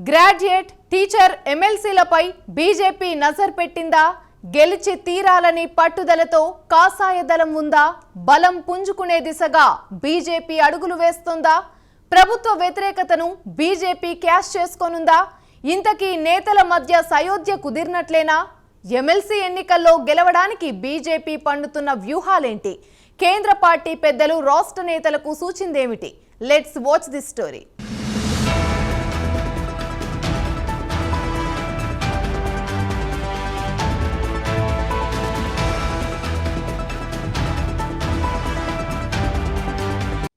Graduate teacher ఎమ్మెల్సీలపై BJP నజర్ పెట్టిందా? గెలిచి తీరాలని పట్టుదలతో కాషాయ దళం ఉందా? బలం పుంజుకునే దిశగా బీజేపీ అడుగులు వేస్తుందా? ప్రభుత్వ వ్యతిరేకతను బీజేపీ క్యాష్ చేసుకోనుందా? ఇంతకీ నేతల మధ్య సయోధ్య కుదిరినట్లేనా? ఎమ్మెల్సీ ఎన్నికల్లో గెలవడానికి బీజేపీ పండుతున్న వ్యూహాలేంటి? కేంద్ర పార్టీ పెద్దలు రాష్ట్ర నేతలకు సూచిందేమిటి? Let's watch this story.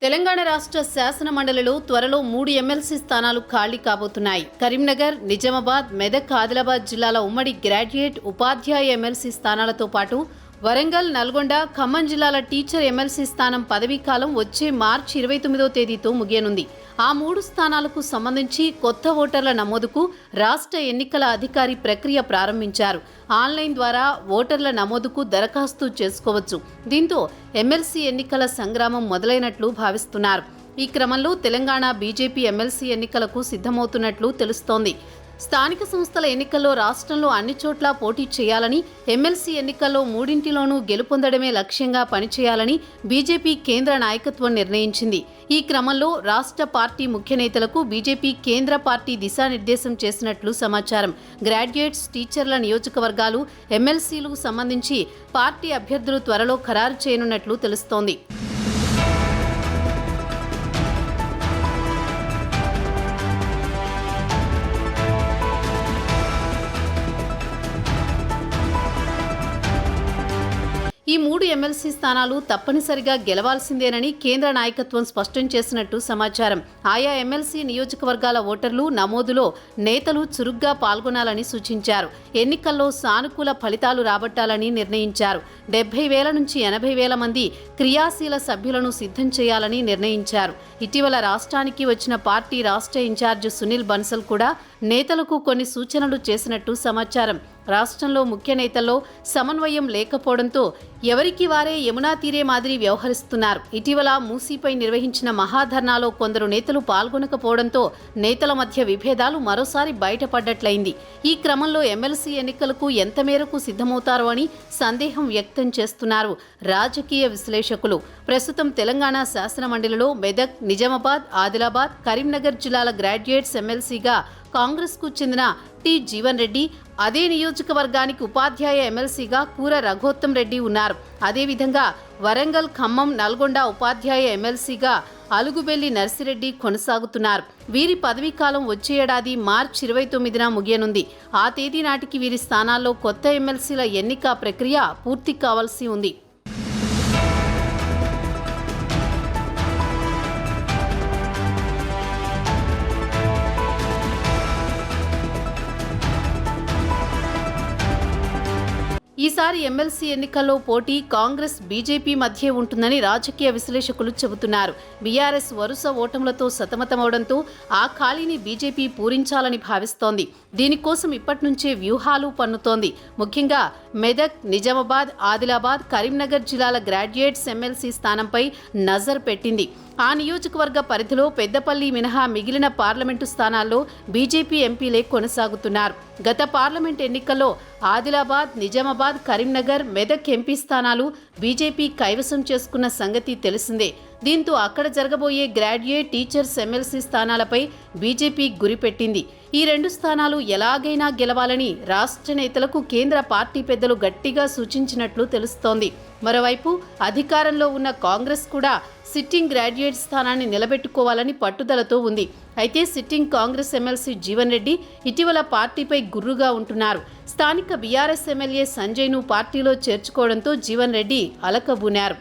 Telangana రాష్ట్ర శాసన మండలిలో త్వరలో 3 ఎమ్మెల్సీ స్థానాలు ఖాళీ కాబోతున్నాయి. కరీంనగర్, నిజామాబాద్, మెదక్, ఆదిలాబాద్ జిల్లాల ఉమ్మడి గ్రాడ్యుయేట్, ఉపాధ్యాయ ఎమ్మెల్సీ స్థానాలతో పాటు వరంగల్, నల్గొండ, ఖమ్మం జిల్లాల టీచర్ ఎమ్మెల్సీ స్థానం పదవీకాలం వచ్చే మార్చి 29వ తేదీతో ముగియనుంది. ఆ 3 స్థానాలకు సంబంధించి కొత్త ఓటర్ల నమోదుకు రాష్ట్ర ఎన్నికల అధికారి ప్రక్రియ ప్రారంభించారు. ఆన్లైన్ ద్వారా ఓటర్ల నమోదుకు దరఖాస్తు చేసుకోవచ్చు. దీంతో ఎమ్మెల్సీ ఎన్నికల సంగ్రామం మొదలైనట్లు భావిస్తున్నారు. ఈ క్రమంలో తెలంగాణ బీజేపీ ఎమ్మెల్సీ ఎన్నికలకు సిద్ధమవుతున్నట్లు తెలుస్తోంది. స్థానిక సంస్థల ఎన్నికల్లో రాష్ట్రంలో అన్ని చోట్ల పోటీ చేయాలని, ఎమ్మెల్సీ ఎన్నికల్లో 3ంటిలోనూ గెలుపొందడమే లక్ష్యంగా పనిచేయాలని బీజేపీ కేంద్ర నాయకత్వం నిర్ణయించింది. ఈ క్రమంలో రాష్ట్ర పార్టీ ముఖ్య నేతలకు బీజేపీ కేంద్ర పార్టీ దిశానిర్దేశం చేసినట్లు సమాచారం. గ్రాడ్యుయేట్స్, టీచర్ల నియోజకవర్గాలు, ఎమ్మెల్సీలకు సంబంధించి పార్టీ అభ్యర్థులు త్వరలో ఖరారు చేయనున్నట్లు తెలుస్తోంది. ఈ 3 ఎమ్మెల్సీ స్థానాలు తప్పనిసరిగా గెలవాల్సిందేనని కేంద్ర నాయకత్వం స్పష్టం చేసినట్టు సమాచారం. ఆయా ఎమ్మెల్సీ నియోజకవర్గాల ఓటర్లు నమోదులో నేతలు చురుగ్గా పాల్గొనాలని సూచించారు. ఎన్నికల్లో సానుకూల ఫలితాలు రాబట్టాలని నిర్ణయించారు. 70,000 నుంచి 80,000 మంది క్రియాశీల సభ్యులను సిద్ధం చేయాలని నిర్ణయించారు. ఇటీవల రాష్ట్రానికి వచ్చిన పార్టీ రాష్ట్ర ఇన్ఛార్జ్ సునీల్ బన్సల్ కూడా నేతలకు కొన్ని సూచనలు చేసినట్టు సమాచారం. రాష్ట్రంలో ముఖ్య నేతల్లో సమన్వయం లేకపోవడంతో ఎవరికి వారే యమునా తీరే మాదిరి వ్యవహరిస్తున్నారు. ఇటీవల మూసీపై నిర్వహించిన మహాధర్నాలో కొందరు నేతలు పాల్గొనకపోవడంతో నేతల మధ్య విభేదాలు మరోసారి బయటపడ్డట్లయింది. ఈ క్రమంలో ఎమ్మెల్సీ ఎన్నికలకు ఎంత మేరకు సిద్ధమవుతారో అని సందేహం వ్యక్తం చేస్తున్నారు రాజకీయ విశ్లేషకులు. ప్రస్తుతం తెలంగాణ శాసన మండలిలో మెదక్, నిజామాబాద్, ఆదిలాబాద్, కరీంనగర్ జిల్లాల గ్రాడ్యుయేట్స్ ఎమ్మెల్సీగా కాంగ్రెస్కు చెందిన టి జీవన్ రెడ్డి, అదే నియోజకవర్గానికి ఉపాధ్యాయ ఎమ్మెల్సీగా కూర రఘోత్తం రెడ్డి ఉన్నారు. అదేవిధంగా వరంగల్, ఖమ్మం, నల్గొండ ఉపాధ్యాయ ఎమ్మెల్సీగా అలుగుబెల్లి నర్సిరెడ్డి కొనసాగుతున్నారు. వీరి పదవీకాలం వచ్చే ఏడాది మార్చి 29న ముగియనుంది. ఆ తేదీ నాటికి వీరి స్థానాల్లో కొత్త ఎమ్మెల్సీల ఎన్నిక ప్రక్రియ పూర్తి కావాల్సి ఉంది. ఈసారి ఎమ్మెల్సీ ఎన్నికల్లో పోటీ కాంగ్రెస్, బీజేపీ మధ్య ఉంటుందని రాజకీయ విశ్లేషకులు చెబుతున్నారు. బీఆర్ఎస్ వరుస ఓటములతో సతమతమవడంతో ఆ ఖాళీని బీజేపీ పూరించాలని భావిస్తోంది. దీనికోసం ఇప్పటి నుంచే వ్యూహాలు పన్నుతోంది. ముఖ్యంగా మెదక్, నిజామాబాద్, ఆదిలాబాద్, కరీంనగర్ జిల్లాల గ్రాడ్యుయేట్స్ ఎమ్మెల్సీ స్థానంపై నజర్ పెట్టింది. ఆ నియోజకవర్గ పరిధిలో పెద్దపల్లి మినహా మిగిలిన పార్లమెంటు స్థానాల్లో బీజేపీ ఎంపీలే కొనసాగుతున్నారు. గత పార్లమెంట్ ఎన్నికల్లో ఆదిలాబాద్, నిజామాబాద్, కరీంనగర్, మెదక్ ఎంపీ స్థానాలు బీజేపీ కైవసం చేసుకున్న సంగతి తెలిసిందే. దీంతో అక్కడ జరగబోయే గ్రాడ్యుయేట్, టీచర్స్ ఎమ్మెల్సీ స్థానాలపై బీజేపీ గురిపెట్టింది. ఈ 2 స్థానాలు ఎలాగైనా గెలవాలని రాష్ట్ర నేతలకు కేంద్ర పార్టీ పెద్దలు గట్టిగా సూచించినట్లు తెలుస్తోంది. మరోవైపు అధికారంలో ఉన్న కాంగ్రెస్ కూడా సిట్టింగ్ గ్రాడ్యుయేట్ స్థానాన్ని నిలబెట్టుకోవాలని పట్టుదలతో ఉంది. అయితే సిట్టింగ్ కాంగ్రెస్ ఎమ్మెల్సీ జీవన్ రెడ్డి ఇటీవల పార్టీపై గుర్రుగా ఉంటున్నారు. స్థానిక బీఆర్ఎస్ ఎమ్మెల్యే సంజయ్ను పార్టీలో చేర్చుకోవడంతో జీవన్ రెడ్డి అలకబూనారు.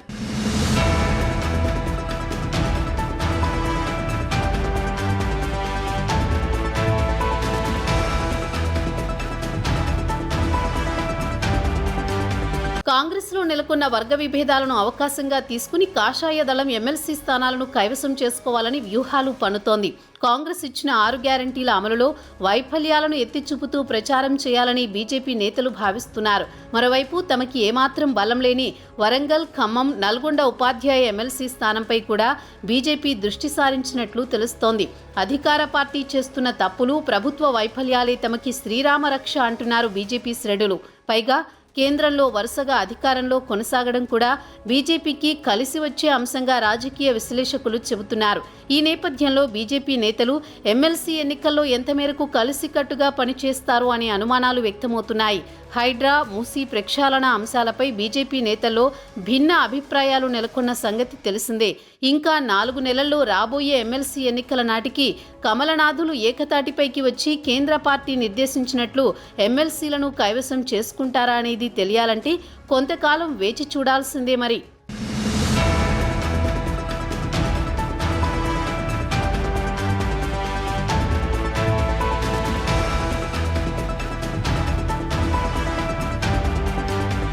కాంగ్రెస్లో నెలకొన్న వర్గ విభేదాలను అవకాశంగా తీసుకుని కాషాయ దళం ఎమ్మెల్సీ స్థానాలను కైవసం చేసుకోవాలని వ్యూహాలు పన్నుతోంది. కాంగ్రెస్ ఇచ్చిన 6 గ్యారంటీల అమలులో వైఫల్యాలను ఎత్తిచూపుతూ ప్రచారం చేయాలని బీజేపీ నేతలు భావిస్తున్నారు. మరోవైపు తమకి ఏమాత్రం బలం లేని వరంగల్, ఖమ్మం, నల్గొండ ఉపాధ్యాయ ఎమ్మెల్సీ స్థానంపై కూడా బీజేపీ దృష్టి సారించినట్లు తెలుస్తోంది. అధికార పార్టీ చేస్తున్న తప్పులు, ప్రభుత్వ వైఫల్యాలే తమకి శ్రీరామ రక్ష అంటున్నారు బీజేపీ శ్రేణులు. పైగా కేంద్రంలో వరుసగా అధికారంలో కొనసాగడం కూడా బీజేపీకి కలిసి వచ్చే అంశంగా రాజకీయ విశ్లేషకులు చెబుతున్నారు. ఈ నేపథ్యంలో బీజేపీ నేతలు ఎమ్మెల్సీ ఎన్నికల్లో ఎంత మేరకు కలిసికట్టుగా పనిచేస్తారు అనే అనుమానాలు వ్యక్తమవుతున్నాయి. హైడ్రా, మూసీ ప్రక్షాళన అంశాలపై బీజేపీ నేతల్లో భిన్న అభిప్రాయాలు నెలకొన్న సంగతి తెలిసిందే. ఇంకా 4 నెలల్లో రాబోయే ఎమ్మెల్సీ ఎన్నికల నాటికి కమలనాథులు ఏకతాటిపైకి వచ్చి కేంద్ర పార్టీ నిర్దేశించినట్లు ఎమ్మెల్సీలను కైవసం చేసుకుంటారా అనేది తెలియాలంటే కొంతకాలం వేచి చూడాల్సిందే మరి.